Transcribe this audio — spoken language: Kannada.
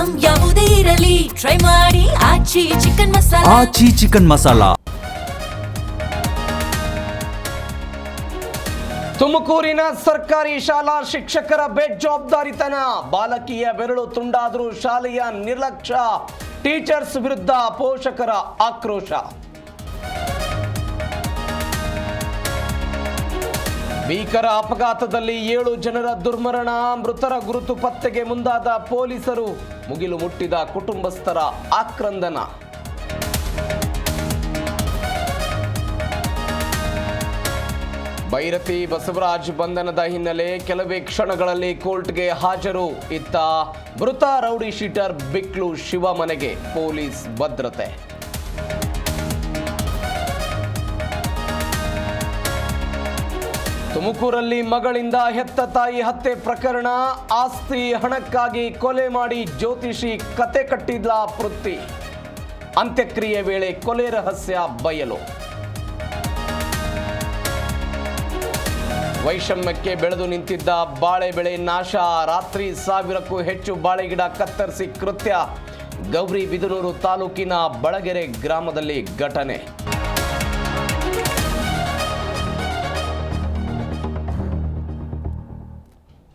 ಐಟಂ ಯಾವುದೇ ಇರಲಿ ಟ್ರೈ ಮಾಡಿ ಆಚಿ ಚಿಕನ್ ಮಸಾಲಾ. ಆಚಿ ಚಿಕನ್ ಮಸಾಲಾ. ತುಮಕೂರಿನ ಸರ್ಕಾರಿ ಶಾಲಾ ಶಿಕ್ಷಕರ ಬೇಜವಾಬ್ದಾರಿತನ, ಬಾಲಕಿಯ ಬೆರಳು ತುಂಡಾದರೂ ಶಾಲೆಯ ನಿರ್ಲಕ್ಷ್ಯ, ಟೀಚರ್ಸ್ ವಿರುದ್ಧ ಪೋಷಕರ ಆಕ್ರೋಶ. ಭೀಕರ ಅಪಘಾತದಲ್ಲಿ 7 ಜನರ ದುರ್ಮರಣ, ಮೃತರ ಗುರುತು ಪತ್ತೆಗೆ ಮುಂದಾದ ಪೊಲೀಸರು, ಮುಗಿಲು ಮುಟ್ಟಿದ ಕುಟುಂಬಸ್ಥರ ಆಕ್ರಂದನ. ಭೈರತಿ ಬಸವರಾಜ್ ಬಂಧನದ ಹಿನ್ನೆಲೆ ಕೆಲವೇ ಕ್ಷಣಗಳಲ್ಲಿ ಕೋರ್ಟ್ಗೆ ಹಾಜರು. ಇತ್ತ ಮೃತ ರೌಡಿ ಶೀಟರ್ ಬಿಕ್ಲು ಶಿವ ಮನೆಗೆ ಪೊಲೀಸ್ ಭದ್ರತೆ. ತುಮಕೂರಲ್ಲಿ ಮಗಳಿಂದ ಹೆತ್ತ ತಾಯಿ ಹತ್ಯೆ ಪ್ರಕರಣ, ಆಸ್ತಿ ಹಣಕ್ಕಾಗಿ ಕೊಲೆ ಮಾಡಿ ಜ್ಯೋತಿಷಿ ಕತೆ ಕಟ್ಟಿದ್ಲ ಪೃಥ್ವಿ, ಅಂತ್ಯಕ್ರಿಯೆ ವೇಳೆ ಕೊಲೆ ರಹಸ್ಯ ಬಯಲು. ವೈಷಮ್ಯಕ್ಕೆ ಬೆಳೆದು ನಿಂತಿದ್ದ ಬಾಳೆ ಬೆಳೆ ನಾಶ, ರಾತ್ರಿ 1000ಕ್ಕೂ ಹೆಚ್ಚು ಬಾಳೆಗಿಡ ಕತ್ತರಿಸಿ ಕೃತ್ಯ. ಗೌರಿಬಿದನೂರು ತಾಲೂಕಿನ ಬಳಗೆರೆ ಗ್ರಾಮದಲ್ಲಿ ಘಟನೆ.